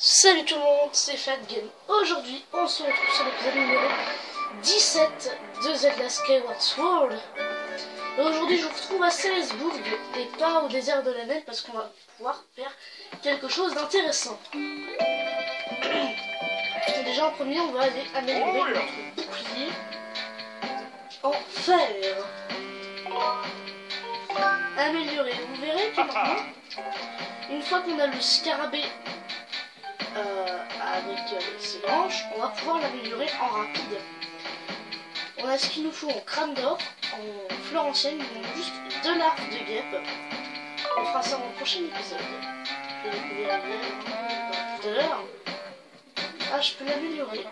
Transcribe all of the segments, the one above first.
Salut tout le monde, c'est FatGame. Aujourd'hui, on se retrouve sur l'épisode numéro 17 de Zelda Skyward Sword. Et aujourd'hui, je vous retrouve à Salisburg et pas au désert de la neige parce qu'on va pouvoir faire quelque chose d'intéressant. Déjà en premier, on va aller améliorer notre bouclier en fer. Améliorer. Vous verrez que maintenant, une fois qu'on a le scarabée avec ses branches, on va pouvoir l'améliorer en rapide. On a ce qu'il nous faut en crâne d'or, en fleur ancienne, il manque juste de larves de guêpe. On fera ça dans le prochain épisode. Je vais découvrir tout à l'heure. Ah, je peux l'améliorer.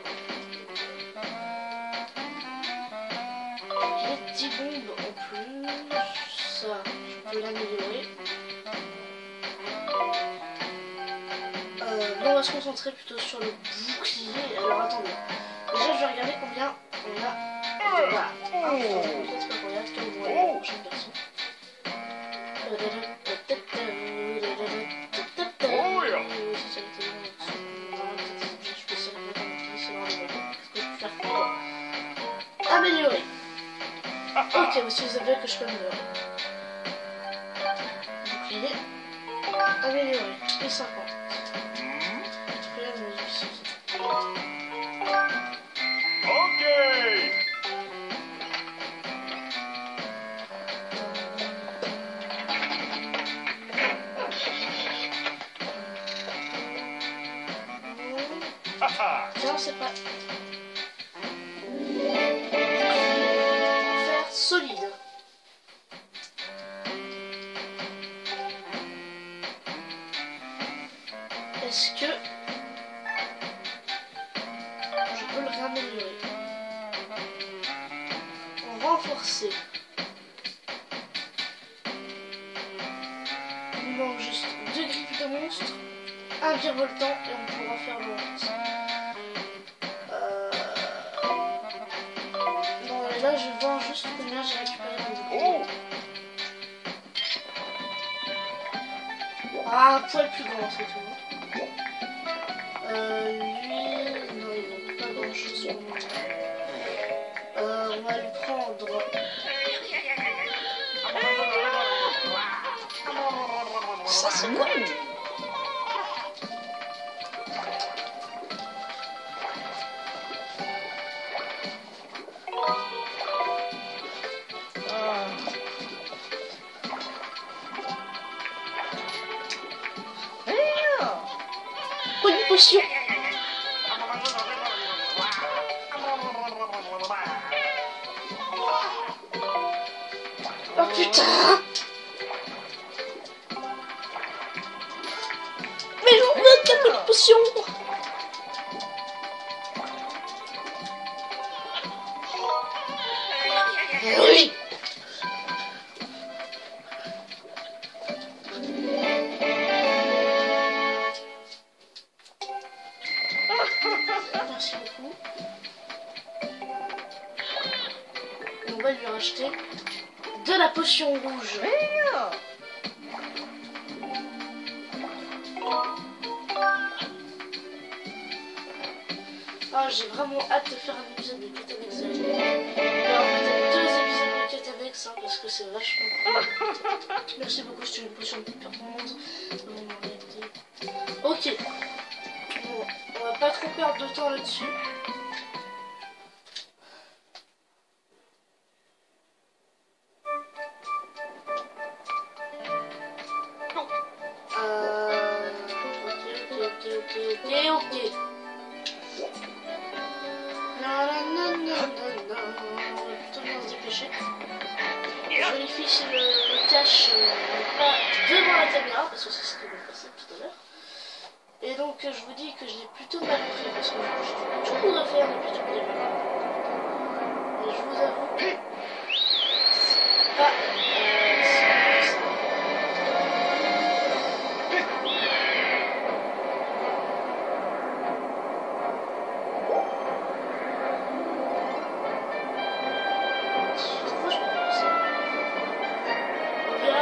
Les 10 bombes en plus, ça, je peux l'améliorer. On va se concentrer plutôt sur le bouclier. Alors attendez, déjà je vais regarder combien on a. Voilà, c'est pas pour regarder comme on va la prochaine personne. Améliorer. Ok, voici les objets que je peux améliorer. Bouclier. Améliorer. Et 50. Ok. Tiens, c'est pas. Faire solide. Est-ce que je peux le réaméliorer en renforcer? Il nous manque juste 2 griffes de monstre, un virevoltant et on pourra faire le reste. Non, et là je vais voir juste combien j'ai récupéré de bouclier. Ah, un poil plus grand c'est tout. Lui, non, il manque pas grand chose pour moi. On va lui prendre. Ça, c'est quoi? Oh, une potion! Oh putain! Mais j'en veux tellement de potions! Oui! Merci beaucoup. Et on va lui racheter de la potion rouge. Ah, j'ai vraiment hâte de faire un épisode de quête avec ça. Alors peut-être 2 épisodes de quête avec ça parce que c'est vachement cool. Merci beaucoup, c'est une potion de performance. Ok. Bon, on va pas trop perdre de temps là-dessus. Ok. On va plutôt bien se dépêcher. Je vérifie si le cache n'est pas devant la caméra, parce que c'est ce qui va passer tout à l'heure. Et donc je vous dis que je l'ai plutôt mal pris, parce que j'ai tout à faire depuis tout le début. Et je vous avoue que c'est pas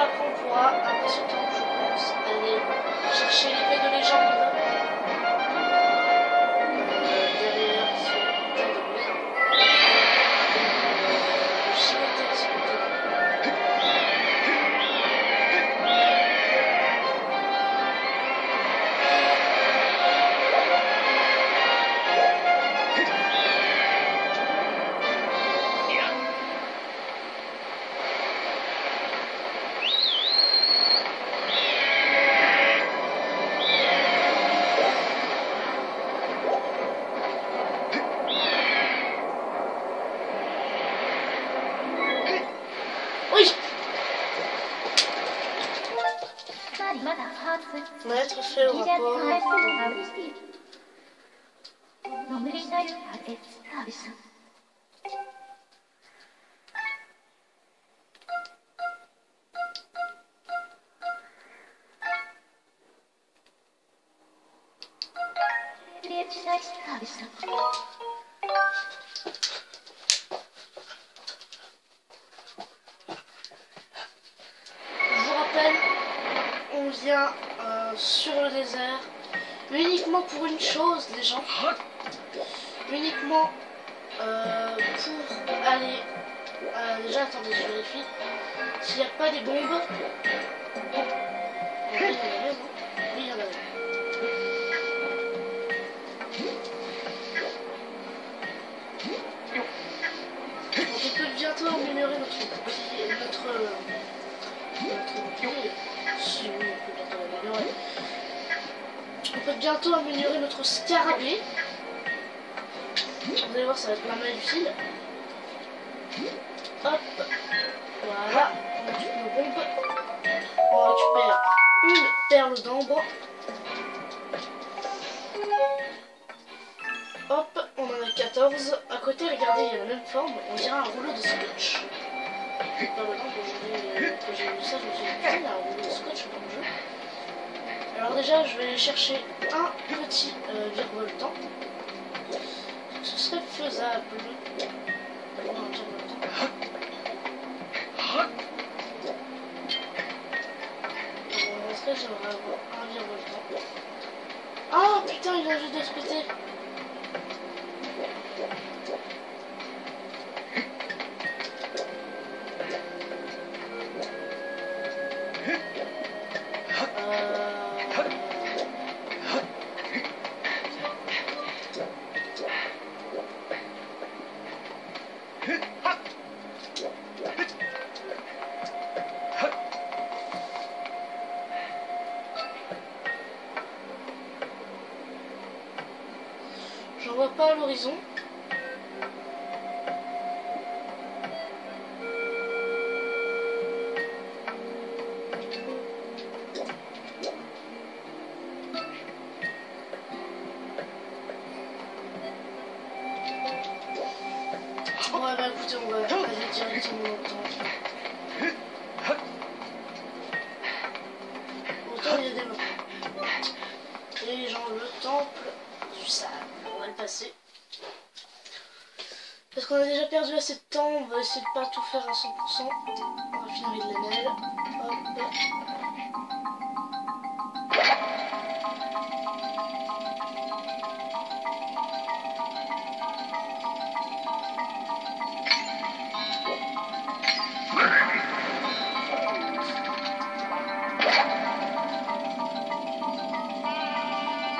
après on pourra, après ce temps, je pense, aller chercher l'épée de légende. lettre fait au rapport. Je vous rappelle, on vient sur le désert uniquement pour une chose, les gens. Uniquement pour aller... déjà, attendez, je vérifie. S'il n'y a pas des bombes... Oui, il y en avait, non? Oui, il y en avait. Donc, on peut bientôt améliorer notre bouclier, si oui, on peut bientôt l'améliorer. On peut bientôt améliorer notre scarabée. Vous allez voir, ça va être pas mal utile. Hop, voilà, on récupère nos bombes. On récupère une perle d'ambre. Hop, on en a 14. À côté, regardez, il y a la même forme. On dirait un rouleau de scotch. Dans le temps que j'ai vu ça, je me suis dit, putain, il y a un rouleau de scotch dans le jeu. Alors déjà, je vais aller chercher un petit virevoltant. Ce serait faisable d'avoir un virevoltant. Bon, en fait, j'aimerais avoir un virevoltant. Ah putain, il vient juste de se péter. J'en vois pas à l'horizon. Ouais, bah écoutez, on va aller directement au temple. Autant il y a des mains. Et genre le temple du sable. On va le passer. Parce qu'on a déjà perdu assez de temps, on va essayer de pas tout faire à 100%. Raffinerie de Lamel. Hop.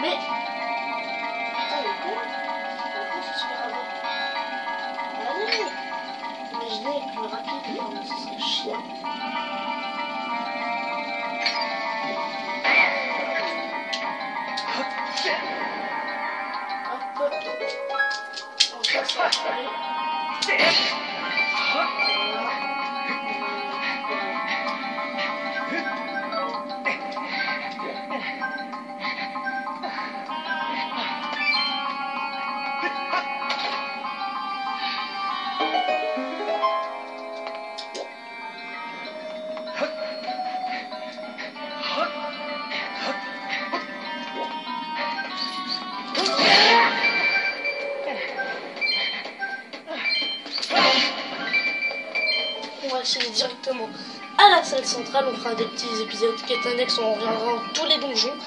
Mais... Putain, il est con. C'est super rapide. Allez. Imaginez plus rapide, mais ce serait chiant. Hop. On va s'appeler. On va enchaîner directement à la salle centrale. On fera des petits épisodes quêtes annexes. On reviendra dans tous les donjons.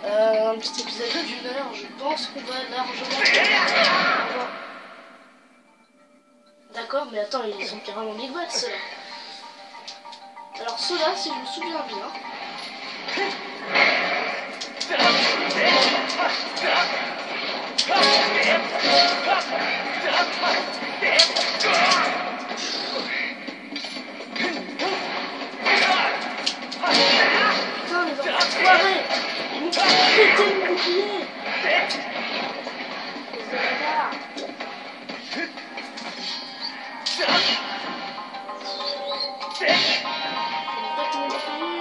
Un petit épisode d'1 heure. Je pense qu'on va largement. D'accord, mais attends, ils sont carrément big bad ceux-là. Alors ceux-là, si je me souviens bien. Putain, les enfoirés! Ils m'ont pété mon bouclier! Les bâtards! Ils m'ont pété mon bouclier!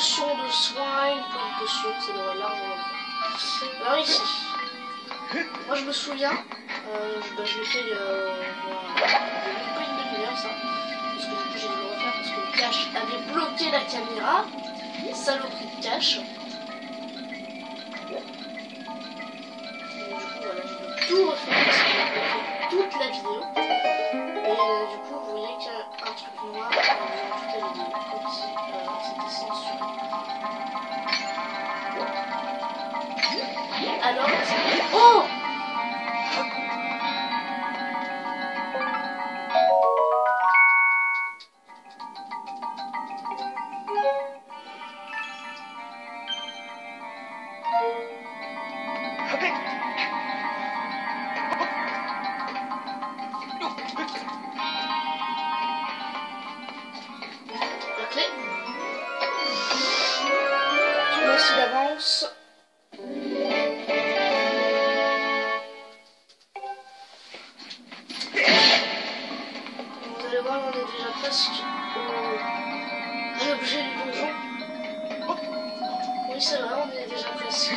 potion de soin, une bonne potion, ça devrait largement le faire. Alors ici, moi je me souviens, je l'ai fait il y a même pas une demi-heure ça, parce que du coup j'ai dû le refaire parce que le cache avait bloqué la caméra, saloperie de cache. Et du coup voilà, je vais tout refaire parce que j'ai bloqué toute la vidéo. Et du coup vous voyez qu'un truc noir dans toute la vidéo, comme si c'était censuré. Alors, oh! La clé. Je laisse d'avance. Vous allez voir, on est déjà presque à l'objet du donjon. Oui, c'est vrai, on est déjà presque.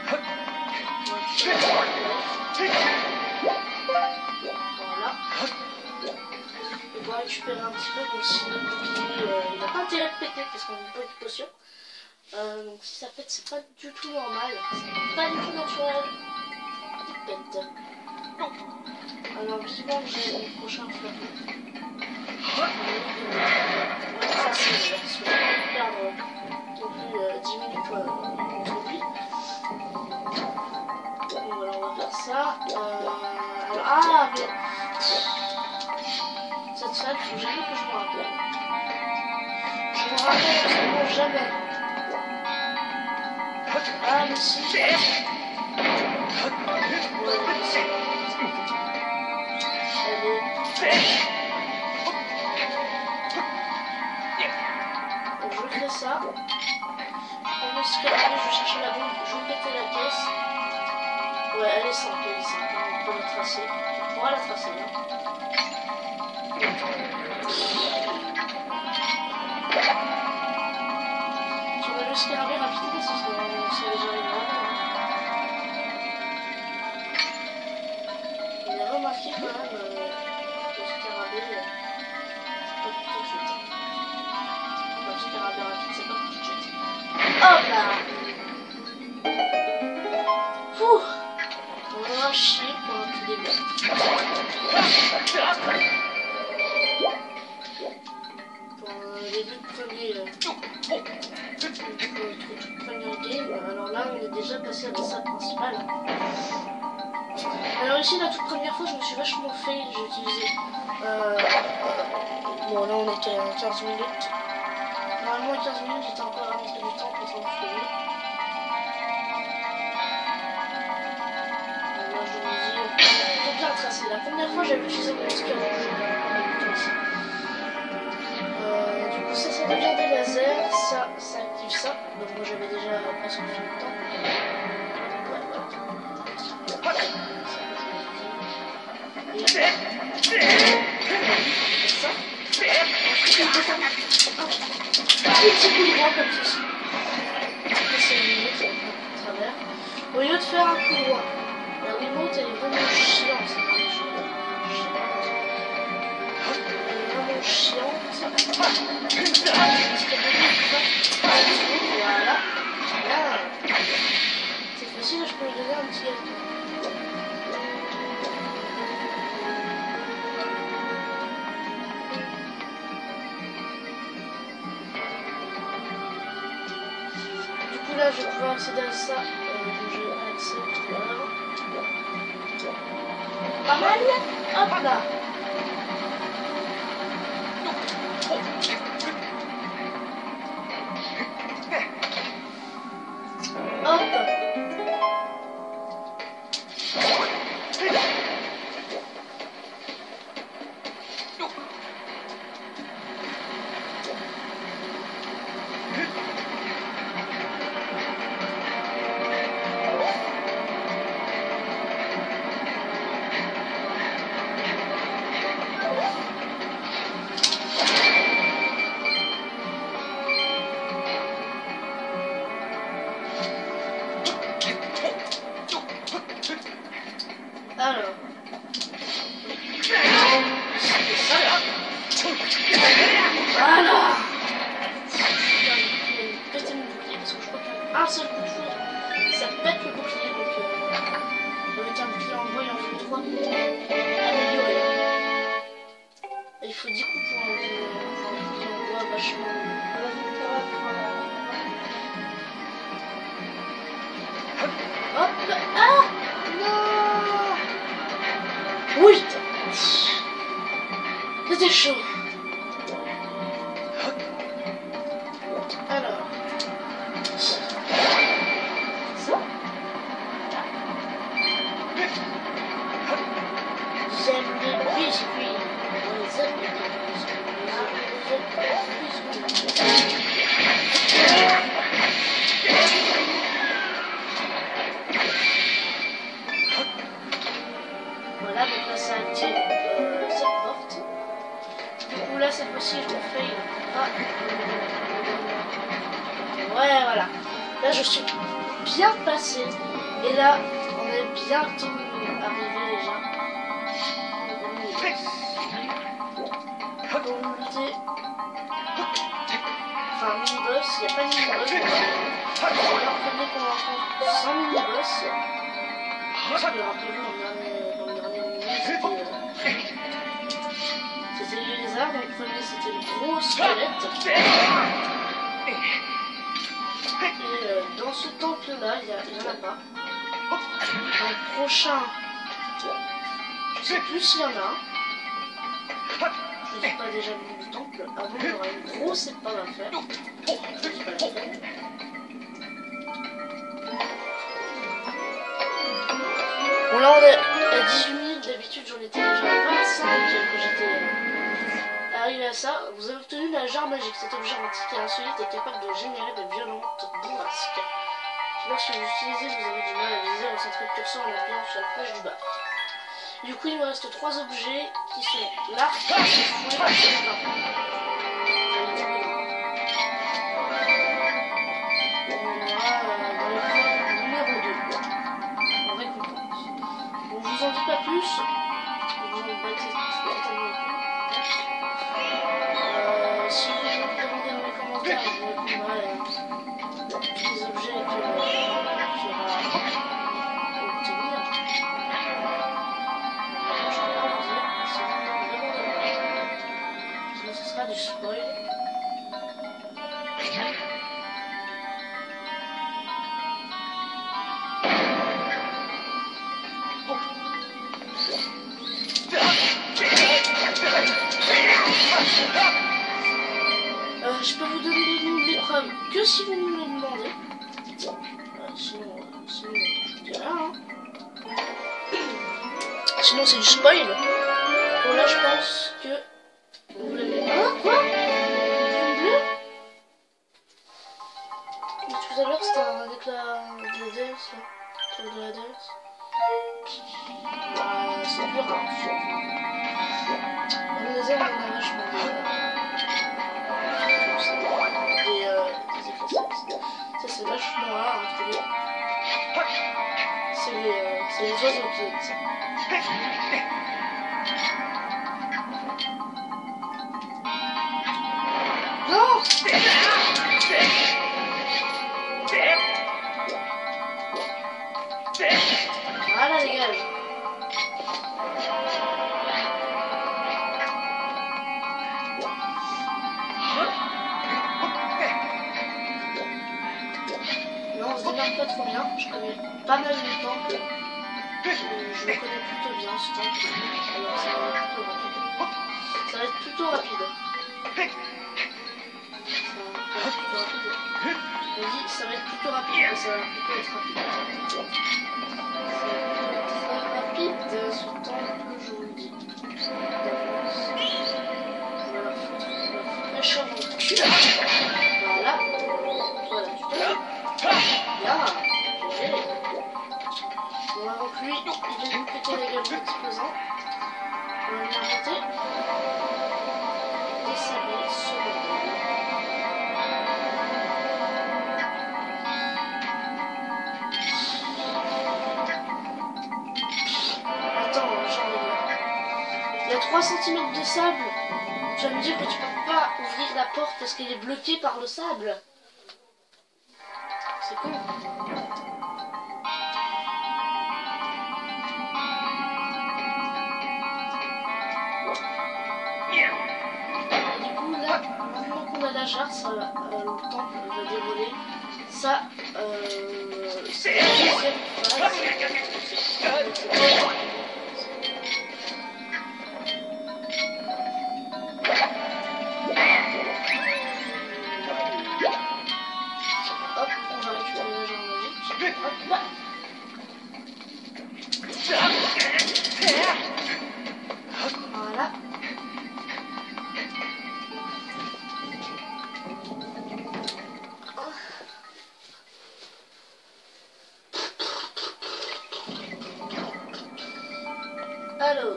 Voilà. On va récupérer un petit peu, donc si notre bouclier il n'a pas intérêt de péter parce qu'on n'a pas de potion. Donc si ça pète, c'est pas du tout normal, c'est pas du tout naturel. Il pète. Alors vivement que j'ai le prochain flacon. On va effacer parce qu'on va perdre non plus 10 minutes aujourd'hui. Donc voilà, on va faire ça. Alors, ah mais cette salle, il faut jamais que je me rappelle. Je me rappelle absolument jamais. Ah mais si. Donc je fais ça. Je prends mon scarabée, je cherche la bombe, je pétais la caisse. Ouais, elle est simple, hein, on peut la tracer. On pourra la tracer là. Tu vas le scarabée rapidement si ça déjà arrivé avant. Il a remarqué quand même le scarabée, c'est pas tout de suite. Le scarabée rapide, c'est pas tout de suite. Hop là! Pouh! On va chier pour un tout début. Pour les deux premiers game, alors là on est déjà passé à la salle principale. Alors ici la toute première fois je me suis vachement fait, j'ai utilisé bon là on était à 15 minutes. Normalement à 15 minutes j'étais encore à rentrer du temps pour s'en trouver. Là je me dis, faut bien tracer. La première fois j'avais utilisé mon sticker rouge. Du coup ça devient des lasers, ça active ça. Donc moi j'avais déjà presque fini le temps. Et ça. Un petit coup de droit comme ceci. C'est une limite, à travers. Au lieu de faire un coup droit, la Wiimote elle est vraiment chiante. Elle est vraiment chiante. Voilà. Là. Cette fois-ci, je peux lui donner un petit gâteau. Là je vais pouvoir accéder à ça, je accepte, voilà. Pas mal, hop là. Hop. C'est ça là. Voilà. Péter mon bouclier parce que je crois qu'un seul coup de foudre ça pète le bouclier donc avec un bouclier en bois et en feu 3 amélioré. Et il faut 10 coups pour un bouclier en bois vachement. Hop. Ah non. Oui. C'était chaud. Alors. Ça. J'aime les biscuits. Les voilà, donc là ça active cette porte. Du coup là cette fois-ci je le fais. Ah. Ouais voilà. Là je suis bien passé. Et là on est bientôt arrivé déjà. Pour monter. Enfin mini-boss, il n'y a pas de mini-boss. C'est le premier qu'on rencontre sans mini-boss. Parce que rappelez-vous dans le dernier mini, c'était les lézards, donc le premier c'était le gros squelette. Et dans ce temple là, il n'y en a pas. Dans le prochain, je sais plus s'il y en a un. Je n'ai pas déjà vu du temple. Avant, il y aura une grosse épave à faire. Je dis pas la faire. Bon, là on est à 18 minutes. D'habitude, j'en étais déjà à 25 quand j'étais arrivé à ça. Vous avez obtenu la jarre magique. Cet objet antique et insolite est capable de générer de violentes bourrasques. Lorsque vous l'utilisez, vous avez du mal à viser, recentrer le curseur en appuyant sur la flèche du bas. Du coup, il me reste 3 objets qui sont l'arc, le fouet et le pain. On aura dans l'épreuve numéro 2 en récompense. Bon, je vous en dis pas plus. Vous en battez totalement le coup. Si vous me demandez dans les commentaires, je vous répondrai tous les objets qu'il y aura à obtenir. Sinon ce sera du spoil. Je peux vous donner le nom de l'épreuve que si vous me le demandez. Sinon je dis rien. Hein. Sinon c'est du spoil. Bon là je pense que vous l'avez pas. Quoi? Une bleue? Mais tout à l'heure c'était avec la déesse là. Avec la déesse. C'est plus rare. Le laser on en a vachement des effets. Ça c'est vachement rare. C'est les oiseaux qui aiment ça. Non! Voilà, dégage. Non, on se démarre pas trop bien. Je connais pas mal le temple. Je le connais plutôt bien ce temple. Alors ça va être plutôt rapide. Ça va être plutôt rapide. On dit ça va être plutôt rapide, mais ça va plutôt être rapide. Ça va être très rapide ce temple, je vous le dis. D'avance. On va leur foutre la chair dans le cul. Voilà. Voilà, tu peux. Bien. J'ai géré. Bon, avant que lui, il vient nous péter la gueule en explosant. On va venir monter. Et ça va être secondaire. Attends, genre a 3 cm de sable. Tu vas me dire que tu peux pas ouvrir la porte parce qu'elle est bloquée par le sable. C'est con. Du coup là, maintenant qu'on a la jarre, ça va, le temple va dévoiler. Ça, c'est la deuxième phase. Voilà. Alors,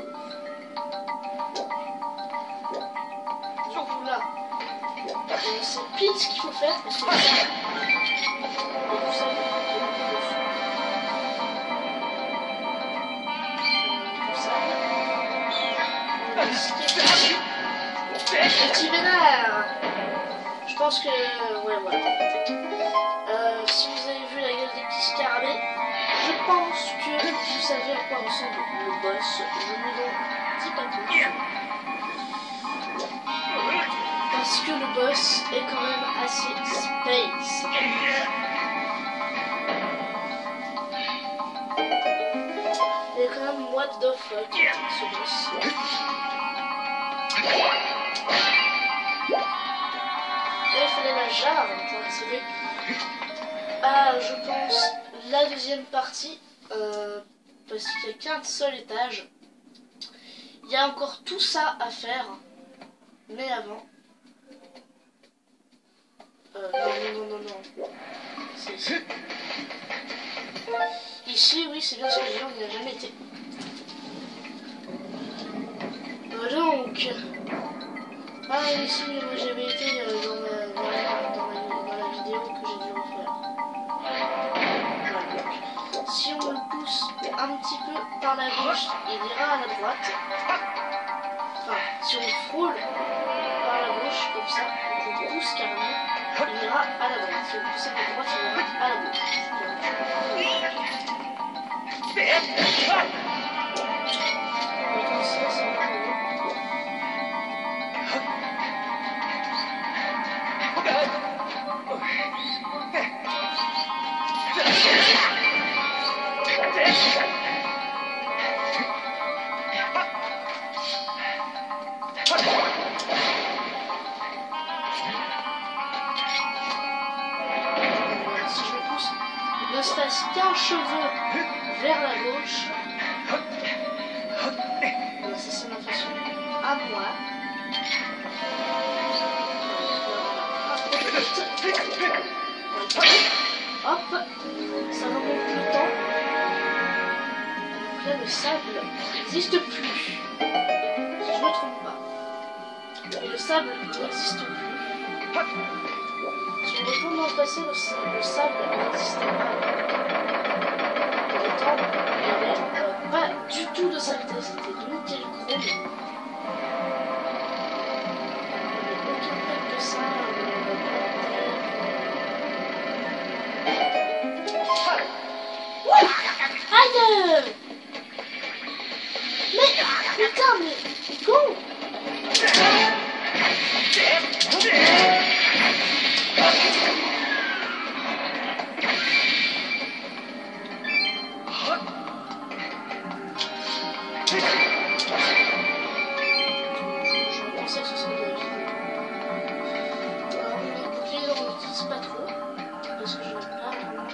du coup là, c'est pile ce qu'il faut faire parce que petit vénère. Je pense que ouais voilà. Si vous avez vu la gueule des petits scarabées, je pense que vous savez à quoi ressemble le boss. Je ne vous en dis pas plus. Parce que le boss est quand même assez space. Il est quand même what the fuck ce boss. Là, il fallait la jarre pour accéder à, je pense, la deuxième partie. Parce qu'il n'y a qu'un seul étage. Il y a encore tout ça à faire. Mais avant... non. C'est ici. Ici, oui, c'est bien ce que je dis, on n'y a jamais été. Donc... Ah ici, moi j'avais été dans la vidéo que j'ai dû refaire. Voilà. Si on le pousse un petit peu par la gauche, il ira à la droite. Enfin, si on le frôle par la gauche, comme ça, on le pousse carrément, il ira à la droite. Si on le pousse à la droite, il ira à la gauche. Et comme ça, c'est vraiment... Si je le pousse, il ne se passe qu'un cheveu vers la gauche. Voilà, ça c'est ma façon à moi. Hop, ça remonte le temps. Donc là, le sable n'existe plus. Si je ne me trompe pas. Et le sable n'existe plus. Si on retourne dans le passé, le sable n'existe pas. Pourtant, il n'y avait pas du tout de saleté. C'était nickel chrome. Aïe! Mais putain, mais con! Je pensais que ce serait de la vidéo. Alors, mes boucliers, on l'utilise pas trop parce que je n'ai pas vraiment.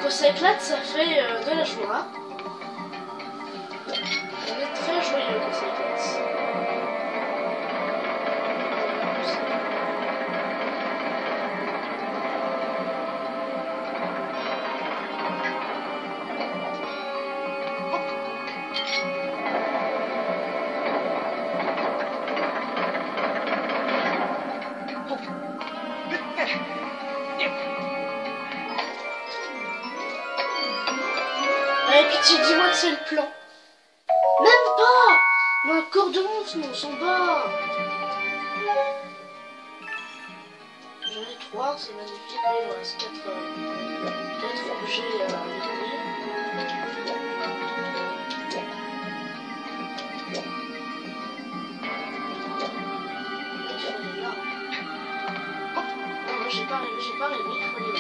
quand ça éclate, ça fait de la joie. On est très joyeux quand ça éclate. Allez, pitié, dis-moi que c'est le plan. Même pas. Mais un cordon, sinon on s'en bat. J'en ai 3, c'est magnifique. Mais il me reste 4 objets à découvrir. Il faut aller là. Non, moi j'ai pas rêvé, il faut aller là.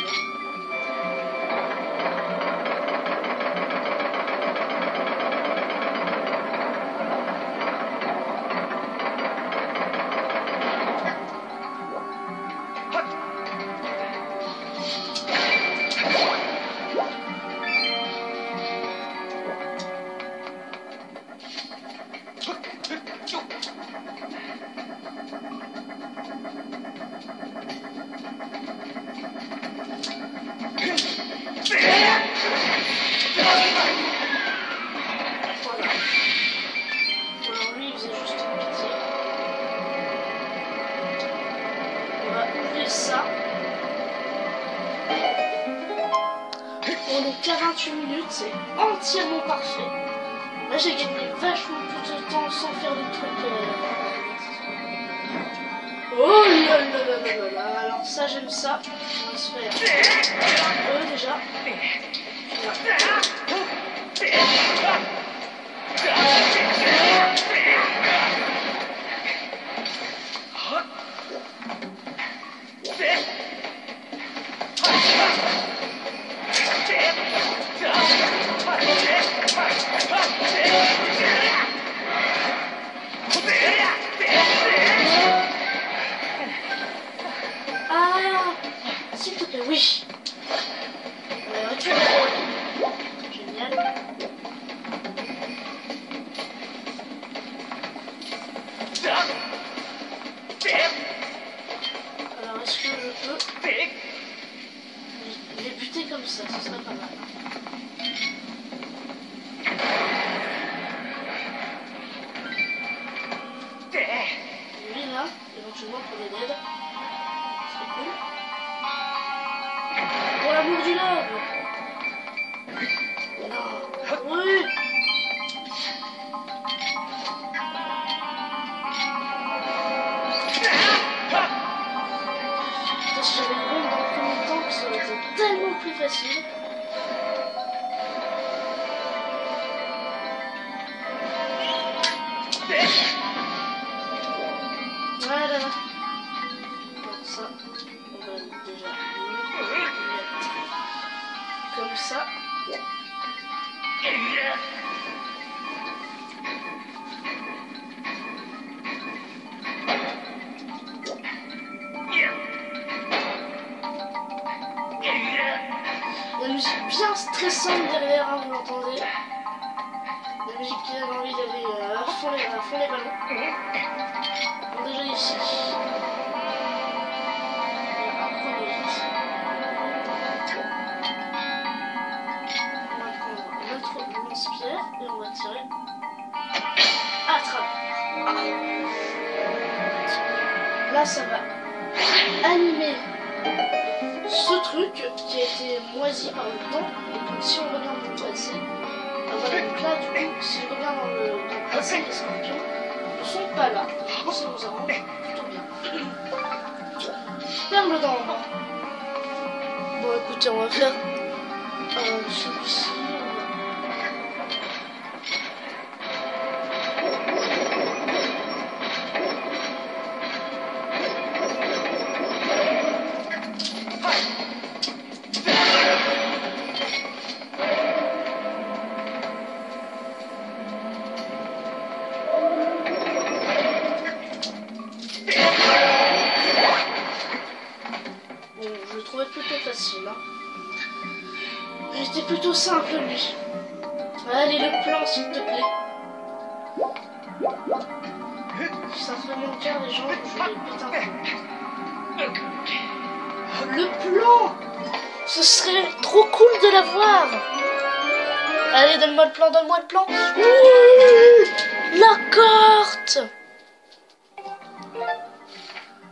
Ça. On est qu'à 28 minutes, c'est entièrement parfait. Là j'ai gagné vachement plus de temps sans faire de trucs. Oh là là là là là. Alors ça j'aime ça. On va se faire déjà. S'il te plaît, oui. Génial. Alors, est-ce que je peux les buter comme ça? Ce serait pas mal. Lui là, éventuellement pour les dead. C'est cool. Pour l'amour du love. Non. Oui. Putain, si j'avais une bombe dans le premier temps, ça aurait été tellement plus facile. Voilà. Donc ça, on va déjà mettre comme ça. La musique bien stressante derrière, hein, vous l'entendez. La musique qui donne envie d'aller à fond les ballons. Bon, déjà ici. Lance-pierre et on va tirer. Attrape. Là ça va animer ce truc qui a été moisi par le temps. Et donc si on revient dans le passé, voilà, donc là du coup si je reviens dans le passé, les scorpions ne sont pas là. Ça nous arrange plutôt bien. Perle dans le bras. Bon écoutez, on va faire celui-ci. Plutôt facile. Hein. Il était plutôt simple lui. Allez, le plan s'il te plaît. Si ça ferait mon cœur, les gens, je vais péter un peu. Le plan! Ce serait trop cool de l'avoir! Allez, donne-moi le plan, donne-moi le plan! Ouh, la carte!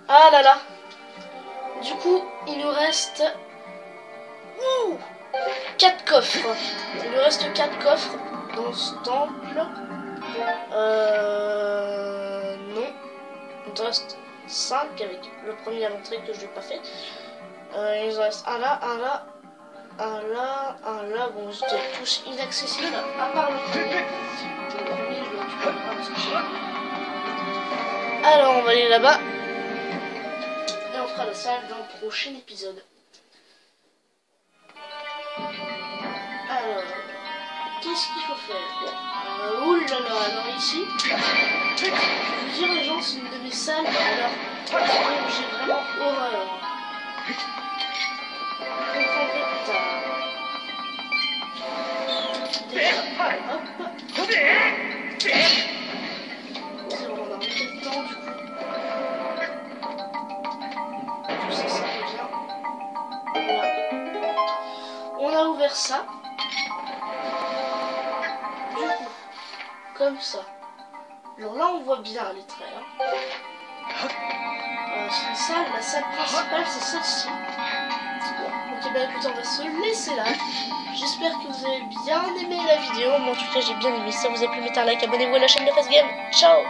Ah là là! Du coup, il nous reste 4 coffres. Il nous reste 4 coffres dans ce temple. Non. Il nous reste 5 avec le premier à l'entrée que je n'ai pas fait. Il nous reste un là, un là, un là, un là. Bon, ils étaient tous inaccessibles à part le premier. Le premier, je le récupère pas parce que j'ai... Alors, on va aller là-bas. Et on fera la salle dans le prochain épisode. Alors, qu'est-ce qu'il faut faire? Oulala, alors ici, je vais vous dire les gens, c'est une de mes salles, alors j'ai vraiment horreur. Vous comprendrez plus tard. Déjà, hop. C'est bon, on a remonté le temps du coup. Tout ça, ça revient. Voilà. On a ouvert ça. Du coup, comme ça. Alors là, on voit bien les traits. Hein. C'est une salle. La salle principale, c'est celle-ci. Ok, bah écoutez, on va se laisser là. J'espère que vous avez bien aimé la vidéo. Moi, en tout cas, j'ai bien aimé. Si ça vous a plu, mettez un like, abonnez-vous à la chaîne de Face Game. Ciao!